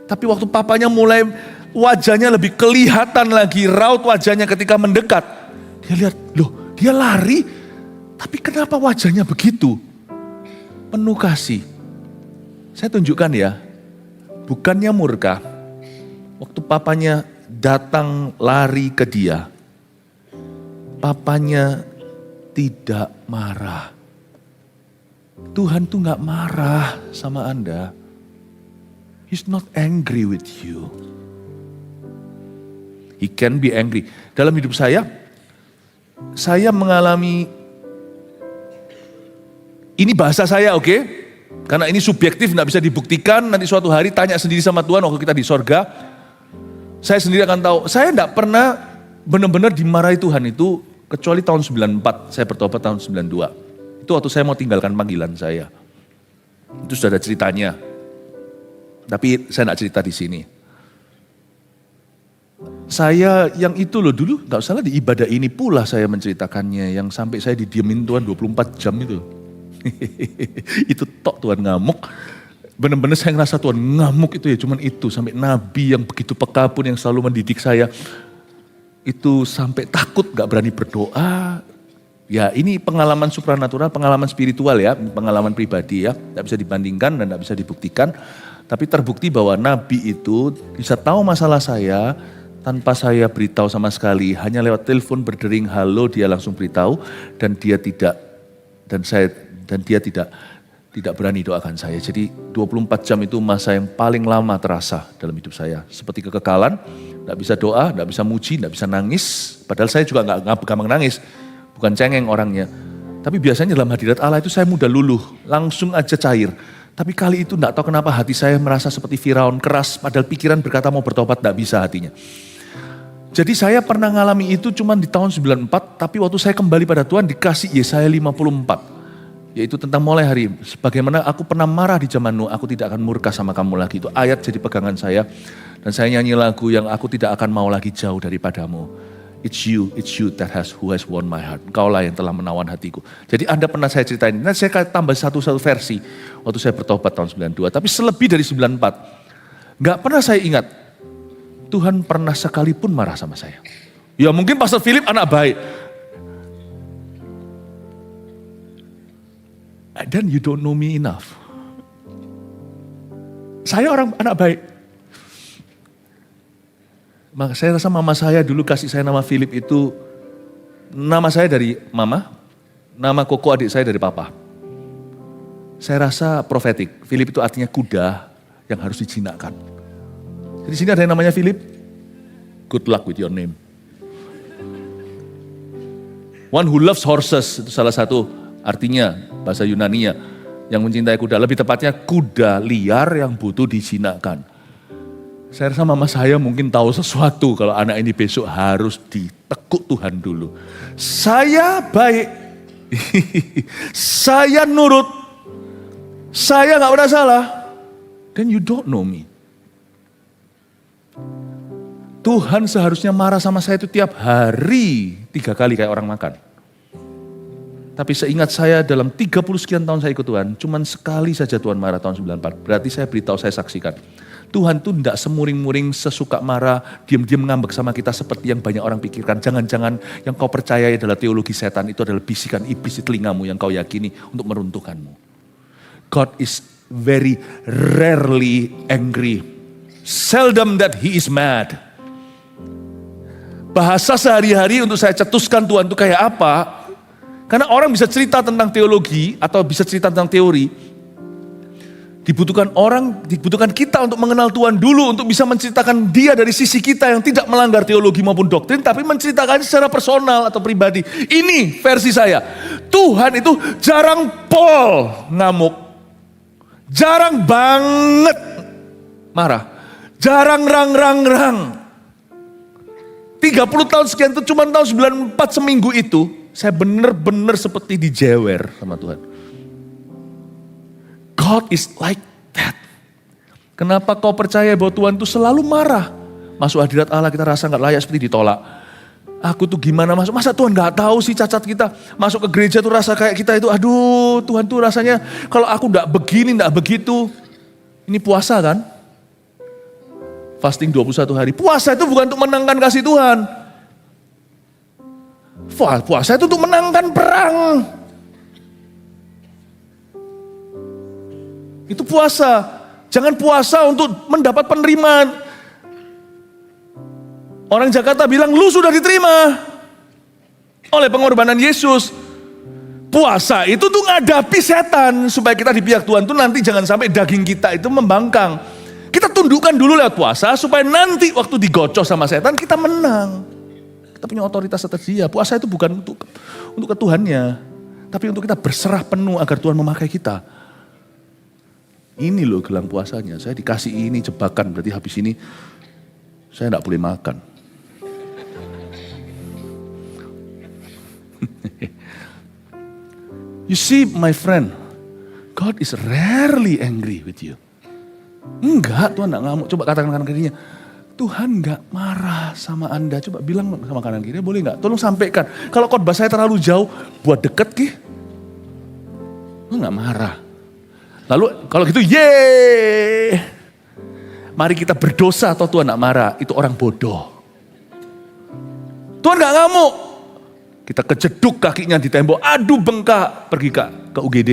Tapi waktu papanya mulai wajahnya lebih kelihatan lagi, raut wajahnya ketika mendekat. Dia lihat, loh dia lari, tapi kenapa wajahnya begitu? Penuh kasih. Saya tunjukkan ya, bukannya murka. Waktu papanya datang lari ke dia, papanya tidak marah. Tuhan tuh gak marah sama Anda. He's not angry with you. He can be angry. Dalam hidup saya mengalami, ini bahasa saya oke? Karena ini subjektif, gak bisa dibuktikan. Nanti suatu hari tanya sendiri sama Tuhan waktu kita di sorga. Saya sendiri akan tahu, saya gak pernah benar-benar dimarahi Tuhan itu, kecuali tahun 94, saya bertobat tahun 92. Itu waktu saya mau tinggalkan panggilan saya. Itu sudah ada ceritanya. Tapi saya gak cerita di sini. Saya yang itu loh dulu, gak salah di ibadah ini pula saya menceritakannya. Yang sampai saya didiemin Tuhan 24 jam itu. Itu tok Tuhan ngamuk. Benar-benar saya ngerasa Tuhan ngamuk itu ya, cuman itu. Sampai Nabi yang begitu peka pun yang selalu mendidik saya. Itu sampai takut gak berani berdoa. Ya ini pengalaman supranatural, pengalaman spiritual ya, pengalaman pribadi ya. Gak bisa dibandingkan dan gak bisa dibuktikan. Tapi terbukti bahwa Nabi itu bisa tahu masalah saya tanpa saya beritahu sama sekali. Hanya lewat telepon berdering, halo dia langsung beritahu. Dan dia tidak berani doakan saya. Jadi 24 jam itu masa yang paling lama terasa dalam hidup saya. Seperti kekekalan, gak bisa doa, gak bisa muji, gak bisa nangis. Padahal saya juga gak gampang nangis. Bukan cengeng orangnya. Tapi biasanya dalam hadirat Allah itu saya mudah luluh, langsung aja cair. Tapi kali itu gak tahu kenapa hati saya merasa seperti Firaun, keras. Padahal pikiran berkata mau bertobat, gak bisa hatinya. Jadi saya pernah ngalami itu cuma di tahun 94, tapi waktu saya kembali pada Tuhan dikasih Yesaya 54. Yaitu tentang mulai hari, sebagaimana aku pernah marah di zaman Nuh, aku tidak akan murka sama kamu lagi. Itu ayat jadi pegangan saya. Dan saya nyanyi lagu yang aku tidak akan mau lagi jauh daripadamu. It's you that who has won my heart. Engkaulah yang telah menawan hatiku. Jadi Anda pernah saya ceritain, nah saya tambah satu versi waktu saya bertobat tahun 92. Tapi selebih dari 94, gak pernah saya ingat Tuhan pernah sekalipun marah sama saya. Ya mungkin Pastor Philip anak baik. Then you don't know me enough. Saya orang anak baik. Maka saya rasa mama saya dulu kasih saya nama Philip itu, nama saya dari mama, nama Koko adik saya dari papa. Saya rasa profetik. Philip itu artinya kuda yang harus dijinakkan. Di sini ada yang namanya Philip. Good luck with your name. One who loves horses, itu salah satu artinya bahasa Yunaninya. Yang mencintai kuda, lebih tepatnya kuda liar yang butuh dijinakkan. Saya rasa mama saya mungkin tahu sesuatu kalau anak ini besok harus ditekuk Tuhan dulu. Saya baik, saya nurut, saya gak pernah salah. Then you don't know me. Tuhan seharusnya marah sama saya itu tiap hari 3 kali kayak orang makan. Tapi seingat saya dalam 30 sekian tahun saya ikut Tuhan, cuman sekali saja Tuhan marah tahun 94. Berarti saya beritahu, saya saksikan. Tuhan tuh tidak semuring-muring, sesuka marah, diam-diam ngambek sama kita seperti yang banyak orang pikirkan. Jangan-jangan yang kau percaya adalah teologi setan, itu adalah bisikan iblis di telingamu yang kau yakini untuk meruntuhkanmu. God is very rarely angry. Seldom that he is mad. Bahasa sehari-hari untuk saya cetuskan Tuhan itu kayak apa? Karena orang bisa cerita tentang teologi atau bisa cerita tentang teori. Dibutuhkan kita untuk mengenal Tuhan dulu, untuk bisa menceritakan dia dari sisi kita yang tidak melanggar teologi maupun doktrin, tapi menceritakan secara personal atau pribadi. Ini versi saya. Tuhan itu jarang pol ngamuk. Jarang banget marah. Jarang rang. 30 tahun sekian itu cuma tahun 94 seminggu itu, saya benar-benar seperti dijewer sama Tuhan. God is like that. Kenapa kau percaya bahwa Tuhan itu selalu marah? Masuk hadirat Allah kita rasa gak layak seperti ditolak. Aku tuh gimana masuk? Masa Tuhan gak tahu sih cacat kita? Masuk ke gereja tuh rasa kayak kita itu, aduh Tuhan tuh rasanya kalau aku gak begini, gak begitu. Ini puasa kan? Fasting 21 hari. Puasa itu bukan untuk menangkan kasih Tuhan. Puasa itu untuk menangkan perang. Itu puasa. Jangan puasa untuk mendapat penerimaan. Orang Jakarta bilang, lu sudah diterima oleh pengorbanan Yesus. Puasa itu tuh ngadapi setan. Supaya kita di pihak Tuhan tuh nanti jangan sampai daging kita itu membangkang. Kita tundukkan dulu lewat puasa. Supaya nanti waktu digocok sama setan kita menang. Kita punya otoritas atas dia. Puasa itu bukan untuk ke Tuhannya. Tapi untuk kita berserah penuh agar Tuhan memakai kita. Ini loh gelang puasanya, saya dikasih ini jebakan, berarti habis ini saya tidak boleh makan. You see my friend, God is rarely angry with you. Enggak, Tuhan tidak ngamuk. Coba katakan kanan kirinya, Tuhan enggak marah sama Anda. Coba bilang sama kanan kirinya, boleh enggak? Tolong sampaikan. Kalau khotbah saya terlalu jauh, buat deket Ki. Tuhan enggak marah. Lalu kalau gitu, yeay. Mari kita berdosa atau Tuhan enggak marah. Itu orang bodoh. Tuhan enggak ngamuk. Kita kejeduk kakinya di tembok, aduh bengkak, pergi ke UGD.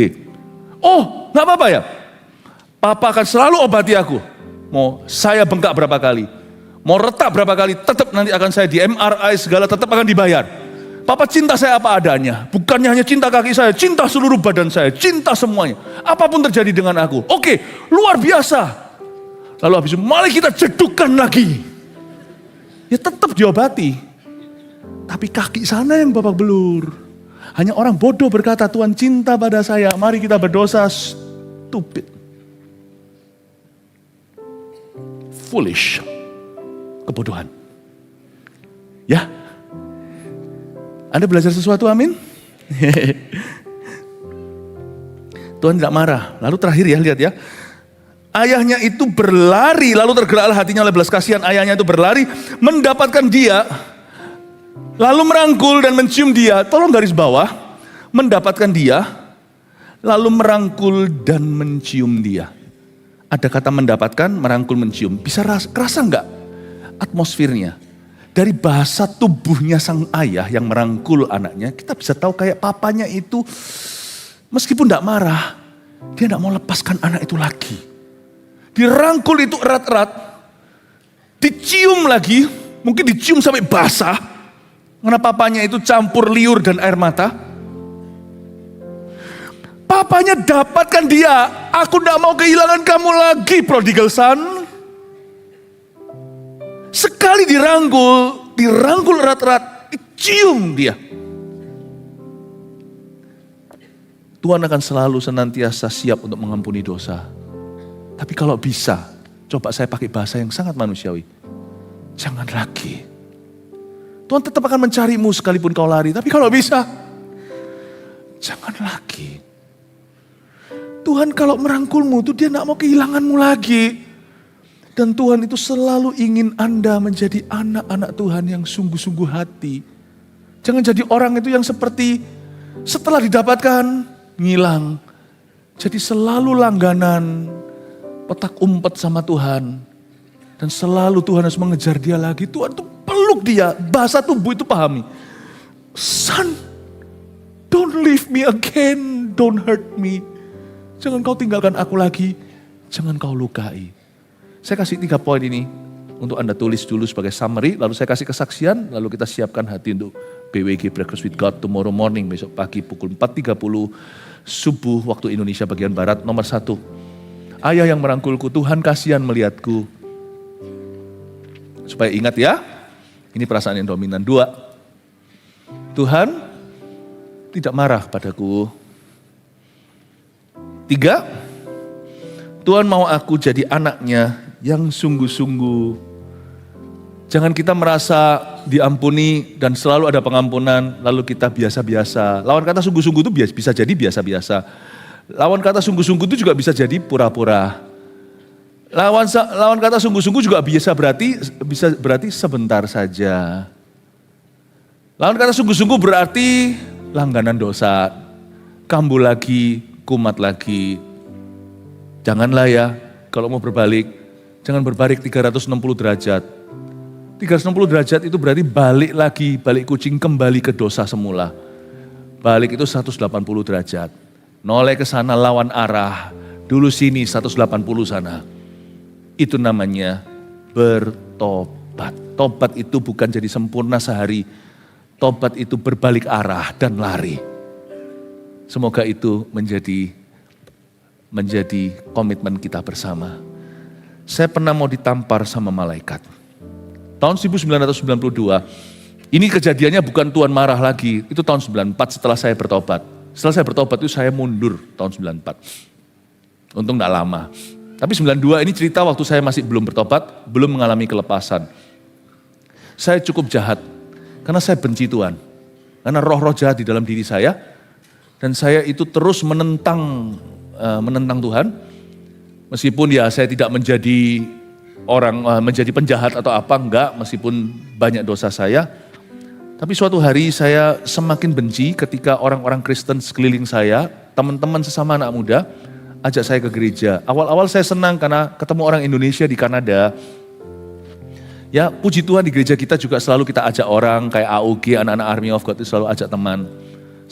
Oh, enggak apa-apa ya? Papa akan selalu obati aku. Mau saya bengkak berapa kali, mau retak berapa kali, tetap nanti akan saya di MRI segala tetap akan dibayar. Papa cinta saya apa adanya, bukannya hanya cinta kaki saya, cinta seluruh badan saya, cinta semuanya. Apapun terjadi dengan aku, oke, luar biasa. Lalu habis itu, mari kita jedukkan lagi. Ya tetap diobati. Tapi kaki sana yang babak belur. Hanya orang bodoh berkata, Tuhan cinta pada saya, mari kita berdosa. Stupid. Foolish. Kebodohan. Ya. Anda belajar sesuatu, amin? Tuhan tidak marah. Lalu terakhir ya, lihat ya. Ayahnya itu berlari, lalu tergeraklah hatinya oleh belas kasihan. Ayahnya itu berlari, mendapatkan dia, lalu merangkul dan mencium dia. Tolong garis bawah, mendapatkan dia, lalu merangkul dan mencium dia. Ada kata mendapatkan, merangkul, mencium. Bisa kerasa enggak atmosfernya? Dari bahasa tubuhnya sang ayah yang merangkul anaknya, kita bisa tahu kayak papanya itu meskipun enggak marah, dia enggak mau lepaskan anak itu lagi. Dirangkul itu erat-erat, dicium lagi, mungkin dicium sampai basah, karena papanya itu campur liur dan air mata. Papanya dapatkan dia, aku enggak mau kehilangan kamu lagi, prodigal son. Sekali dirangkul erat-erat, dicium dia. Tuhan akan selalu senantiasa siap untuk mengampuni dosa. Tapi kalau bisa, coba saya pakai bahasa yang sangat manusiawi. Jangan lagi. Tuhan tetap akan mencarimu sekalipun kau lari. Tapi kalau bisa, jangan lagi. Tuhan kalau merangkulmu itu dia gak mau kehilanganmu lagi. Dan Tuhan itu selalu ingin Anda menjadi anak-anak Tuhan yang sungguh-sungguh hati. Jangan jadi orang itu yang seperti setelah didapatkan, ngilang. Jadi selalu langganan, petak umpet sama Tuhan. Dan selalu Tuhan harus mengejar dia lagi. Tuhan tuh peluk dia, bahasa tubuh itu pahami. Son, don't leave me again, don't hurt me. Jangan kau tinggalkan aku lagi, jangan kau lukai. Saya kasih 3 poin ini untuk Anda tulis dulu sebagai summary, lalu saya kasih kesaksian, lalu kita siapkan hati untuk BWG Breakfast with God tomorrow morning, besok pagi pukul 4.30 subuh waktu Indonesia bagian Barat. Nomor 1, ayah yang merangkulku, Tuhan kasihan melihatku. Supaya ingat ya, ini perasaan yang dominan. 2, Tuhan tidak marah padaku. 3, Tuhan mau aku jadi anaknya yang sungguh-sungguh. Jangan kita merasa diampuni dan selalu ada pengampunan, lalu kita biasa-biasa. Lawan kata sungguh-sungguh itu bisa jadi biasa-biasa. Lawan kata sungguh-sungguh itu juga bisa jadi pura-pura. Lawan kata sungguh-sungguh juga bisa berarti sebentar saja. Lawan kata sungguh-sungguh berarti langganan dosa, kambuh lagi, kumat lagi. Janganlah ya, kalau mau berbalik, jangan berbalik 360 derajat. 360 derajat itu berarti balik lagi, balik kucing kembali ke dosa semula. Balik itu 180 derajat. Noleh ke sana lawan arah, dulu sini 180 sana. Itu namanya bertobat. Tobat itu bukan jadi sempurna sehari. Tobat itu berbalik arah dan lari. Semoga itu menjadi komitmen kita bersama. Saya pernah mau ditampar sama malaikat. Tahun 1992, ini kejadiannya bukan Tuhan marah lagi, itu tahun 94 setelah saya bertobat. Setelah saya bertobat itu saya mundur tahun 94. Untung gak lama. Tapi 92 ini cerita waktu saya masih belum bertobat, belum mengalami kelepasan. Saya cukup jahat, karena saya benci Tuhan. Karena roh-roh jahat di dalam diri saya, dan saya itu terus menentang Tuhan. Meskipun ya saya tidak menjadi menjadi penjahat atau apa, enggak, meskipun banyak dosa saya. Tapi suatu hari saya semakin benci ketika orang-orang Kristen sekeliling saya, teman-teman sesama anak muda, ajak saya ke gereja. Awal-awal saya senang karena ketemu orang Indonesia di Kanada. Ya puji Tuhan di gereja kita juga selalu kita ajak orang, kayak AOG, anak-anak Army of God itu selalu ajak teman.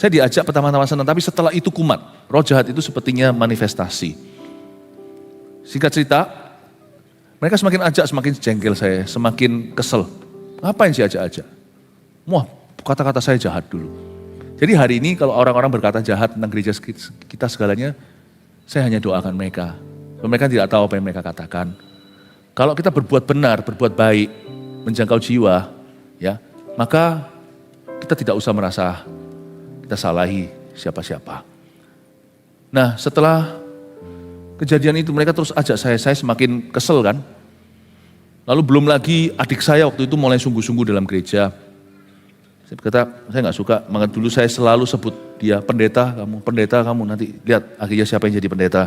Saya diajak pertama-tama senang, tapi setelah itu kumat. Roh jahat itu sepertinya manifestasi. Singkat cerita, mereka semakin ajak, semakin jengkel saya, semakin kesel. Ngapain sih ajak-ajak? Wah, kata-kata saya jahat dulu. Jadi hari ini kalau orang-orang berkata jahat tentang gereja kita segalanya, saya hanya doakan mereka. Mereka tidak tahu apa yang mereka katakan. Kalau kita berbuat benar, berbuat baik, menjangkau jiwa, ya, maka kita tidak usah merasa kita salahi siapa-siapa. Nah, setelah kejadian itu mereka terus ajak saya semakin kesel kan. Lalu belum lagi adik saya waktu itu mulai sungguh-sungguh dalam gereja. Saya berkata, saya gak suka, maka dulu saya selalu sebut dia, pendeta kamu, nanti lihat akhirnya siapa yang jadi pendeta.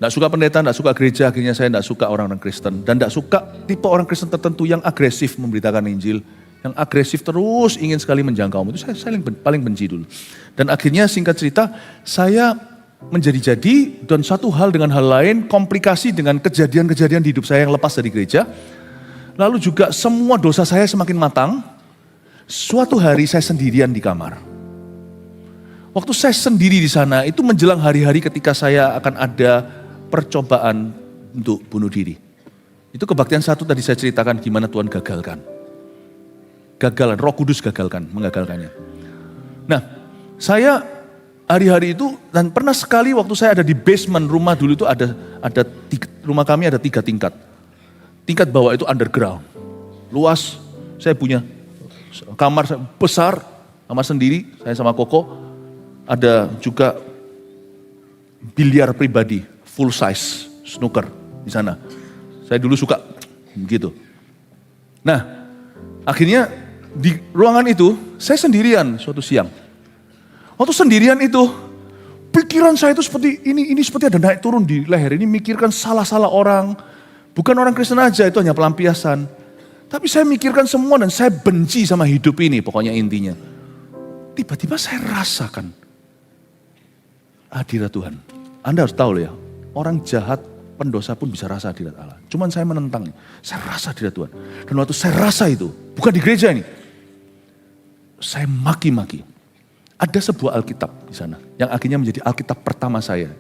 Gak suka pendeta, gak suka gereja, akhirnya saya gak suka orang-orang Kristen. Dan gak suka tipe orang Kristen tertentu yang agresif memberitakan Injil. Yang agresif terus ingin sekali menjangkau, itu saya paling benci dulu. Dan akhirnya singkat cerita, saya menjadi-jadi dan satu hal dengan hal lain, komplikasi dengan kejadian-kejadian di hidup saya yang lepas dari gereja. Lalu juga semua dosa saya semakin matang. Suatu hari saya sendirian di kamar. Waktu saya sendiri di sana, itu menjelang hari-hari ketika saya akan ada percobaan untuk bunuh diri. Itu kebaktian satu tadi saya ceritakan gimana Tuhan gagalkan. Gagalan, Roh Kudus menggagalkannya. Nah, saya hari-hari itu, dan pernah sekali waktu saya ada di basement rumah dulu itu rumah kami ada 3 tingkat. Tingkat bawah itu underground, luas, saya punya kamar besar, kamar sendiri, saya sama Koko, ada juga biliar pribadi, full size, snooker di sana. Saya dulu suka begitu. Nah, akhirnya di ruangan itu, saya sendirian suatu siang. Waktu sendirian itu, pikiran saya itu seperti ini seperti ada naik turun di leher. Ini mikirkan salah-salah orang. Bukan orang Kristen aja, itu hanya pelampiasan. Tapi saya mikirkan semua dan saya benci sama hidup ini, pokoknya intinya. Tiba-tiba saya rasakan hadirat Tuhan. Anda harus tahu loh ya, orang jahat, pendosa pun bisa rasa hadirat Allah. Cuman saya menentangnya, saya rasa hadirat Tuhan. Dan waktu saya rasa itu, bukan di gereja ini, saya maki-maki. Ada sebuah Alkitab di sana, yang akhirnya menjadi Alkitab pertama saya.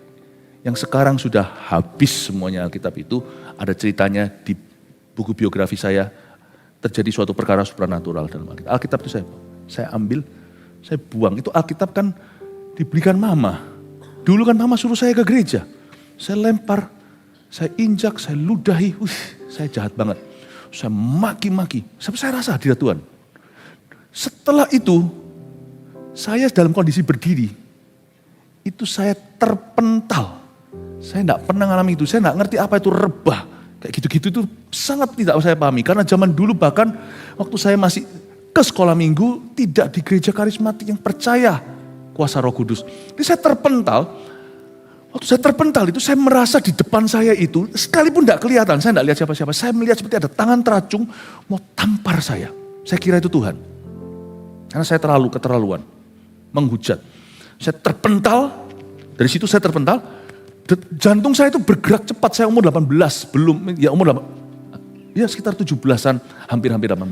Yang sekarang sudah habis semuanya Alkitab itu, ada ceritanya di buku biografi saya, terjadi suatu perkara supranatural dalam Alkitab. Alkitab itu saya ambil, saya buang. Itu Alkitab kan dibelikan mama. Dulu kan mama suruh saya ke gereja. Saya lempar, saya injak, saya ludahi. Saya jahat banget. Saya maki-maki. Sampai saya rasa hadirat Tuhan. Setelah itu, saya dalam kondisi berdiri. Itu saya terpental. Saya tidak pernah mengalami itu. Saya tidak ngerti apa itu rebah. Kayak gitu-gitu itu sangat tidak saya pahami. Karena zaman dulu bahkan waktu saya masih ke sekolah minggu, tidak di gereja karismatik yang percaya kuasa Roh Kudus. Jadi saya terpental. Waktu saya terpental itu saya merasa di depan saya itu, sekalipun tidak kelihatan, saya tidak lihat siapa-siapa. Saya melihat seperti ada tangan teracung mau tampar saya. Saya kira itu Tuhan. Karena saya keterlaluan. Menghujat. Saya terpental, dari situ saya terpental. Jantung saya itu bergerak cepat, saya umur 18, sekitar 17-an, hampir 18.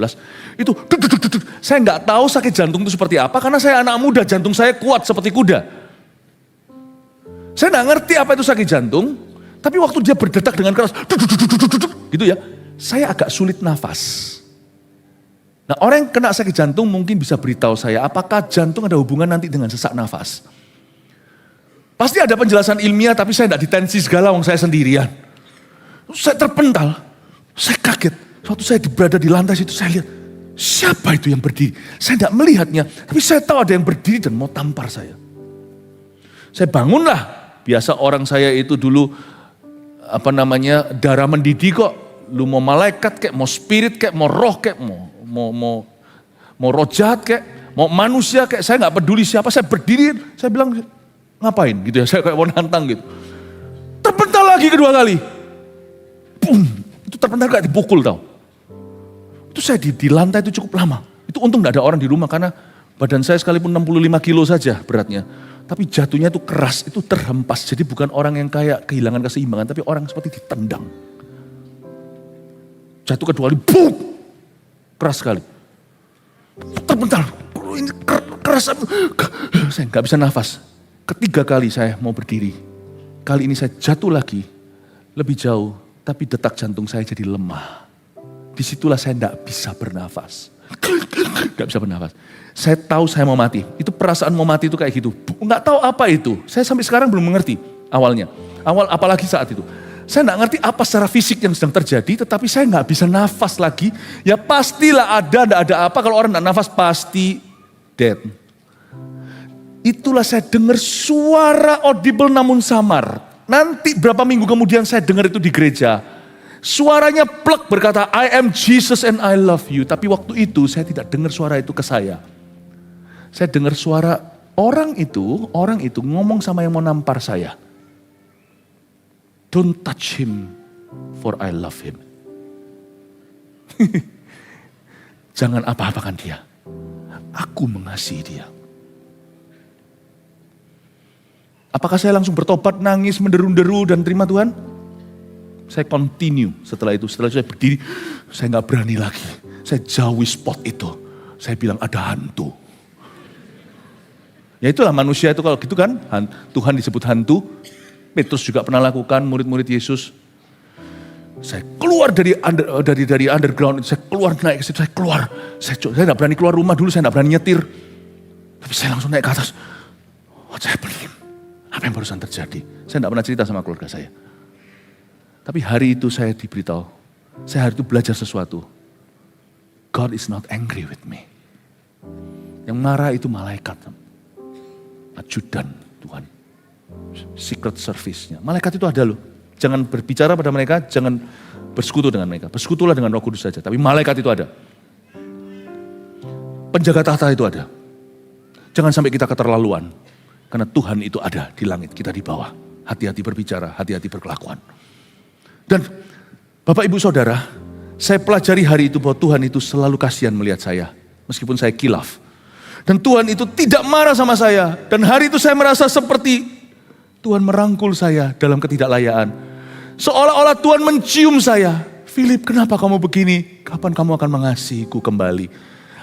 Itu, saya nggak tahu sakit jantung itu seperti apa, karena saya anak muda, jantung saya kuat seperti kuda. Saya nggak ngerti apa itu sakit jantung, tapi waktu dia berdetak dengan keras, gitu ya, saya agak sulit nafas. Nah, orang yang kena sakit jantung mungkin bisa beritahu saya, apakah jantung ada hubungan nanti dengan sesak nafas? Pasti ada penjelasan ilmiah, tapi saya tidak ditensi segala, saya sendirian. Saya terpental, saya kaget. Waktu saya berada di lantai situ, saya lihat, siapa itu yang berdiri? Saya tidak melihatnya, tapi saya tahu ada yang berdiri dan mau tampar saya. Saya bangunlah, biasa orang saya itu dulu, darah mendidih kok. Lu mau malaikat kek, mau spirit kek, mau roh kek, mau roh jahat kek, mau manusia kek, saya nggak peduli siapa, saya berdiri, saya bilang, ngapain gitu ya, saya kayak mau nantang gitu. Terpental lagi kedua kali. Boom, itu terpental kayak dipukul tau. Itu saya di lantai itu cukup lama. Itu untung gak ada orang di rumah karena badan saya sekalipun 65 kilo saja beratnya. Tapi jatuhnya itu keras, itu terhempas. Jadi bukan orang yang kayak kehilangan keseimbangan, tapi orang seperti ditendang. Jatuh kedua kali, boom, keras sekali. Terpental, ini keras, saya gak bisa nafas. Ketiga kali saya mau berdiri, kali ini saya jatuh lagi, lebih jauh, tapi detak jantung saya jadi lemah. Disitulah saya tidak bisa bernafas. Gak bisa bernafas. Saya tahu saya mau mati, itu perasaan mau mati itu kayak gitu. Nggak tahu apa itu, saya sampai sekarang belum mengerti awalnya. Apalagi saat itu. Saya nggak ngerti apa secara fisik yang sedang terjadi, tetapi saya nggak bisa nafas lagi. Ya pastilah nggak ada apa, kalau orang nggak nafas pasti dead. Itulah saya dengar suara audible namun samar. Nanti berapa minggu kemudian saya dengar itu di gereja. Suaranya plek berkata, I am Jesus and I love you. Tapi waktu itu saya tidak dengar suara itu ke saya. Saya dengar suara orang itu ngomong sama yang mau nampar saya. Don't touch him for I love him. Jangan apa-apakan dia. Aku mengasihi dia. Apakah saya langsung bertobat, nangis, menderu-deru dan terima Tuhan? Saya continue setelah itu saya berdiri, saya gak berani lagi. Saya jauhi spot itu. Saya bilang ada hantu. Ya itulah manusia itu kalau gitu kan, Tuhan disebut hantu. Petrus juga pernah lakukan, murid-murid Yesus. Saya keluar dari underground, saya keluar naik ke situ, saya keluar. Saya gak berani keluar rumah dulu, saya gak berani nyetir. Tapi saya langsung naik ke atas. What's happening? Apa yang barusan terjadi? Saya tidak pernah cerita sama keluarga saya. Tapi hari itu saya diberitahu. Saya hari itu belajar sesuatu. God is not angry with me. Yang marah itu malaikat. Ajudan Tuhan. Secret service-nya. Malaikat itu ada loh. Jangan berbicara pada mereka, jangan bersekutu dengan mereka. Bersekutulah dengan Roh Kudus saja. Tapi malaikat itu ada. Penjaga tahta itu ada. Jangan sampai kita keterlaluan. Karena Tuhan itu ada di langit, kita di bawah. Hati-hati berbicara, hati-hati berkelakuan. Dan Bapak Ibu Saudara, saya pelajari hari itu bahwa Tuhan itu selalu kasihan melihat saya. Meskipun saya kilaf. Dan Tuhan itu tidak marah sama saya. Dan hari itu saya merasa seperti Tuhan merangkul saya dalam ketidaklayaan. Seolah-olah Tuhan mencium saya. Philip, kenapa kamu begini? Kapan kamu akan mengasihiku kembali?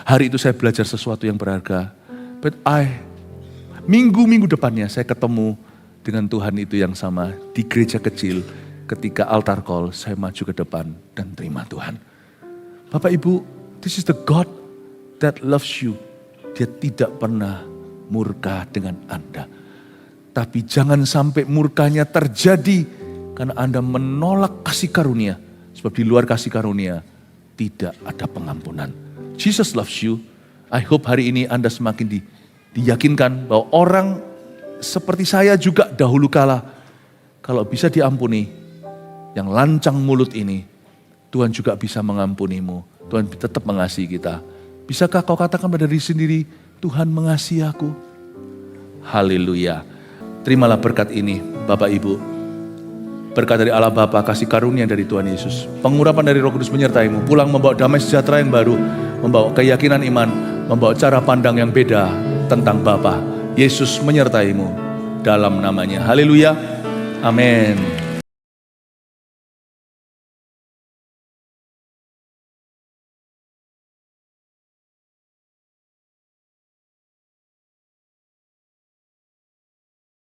Hari itu saya belajar sesuatu yang berharga. Minggu-minggu depannya saya ketemu dengan Tuhan itu yang sama di gereja kecil. Ketika altar call, saya maju ke depan dan terima Tuhan. Bapak Ibu, this is the God that loves you. Dia tidak pernah murka dengan Anda. Tapi jangan sampai murkanya terjadi karena Anda menolak kasih karunia. Sebab di luar kasih karunia tidak ada pengampunan. Jesus loves you. I hope hari ini Anda semakin diyakinkan bahwa orang seperti saya juga dahulu kala, kalau bisa diampuni, yang lancang mulut ini, Tuhan juga bisa mengampunimu. Tuhan tetap mengasihi kita. Bisakah kau katakan pada diri sendiri, Tuhan mengasihi aku? Haleluya. Terimalah berkat ini, Bapak Ibu. Berkat dari Allah Bapa, kasih karunia dari Tuhan Yesus, pengurapan dari Roh Kudus menyertaimu, pulang membawa damai sejahtera yang baru, membawa keyakinan iman, membawa cara pandang yang beda tentang Bapa. Yesus menyertaimu dalam namanya. Haleluya. Amin.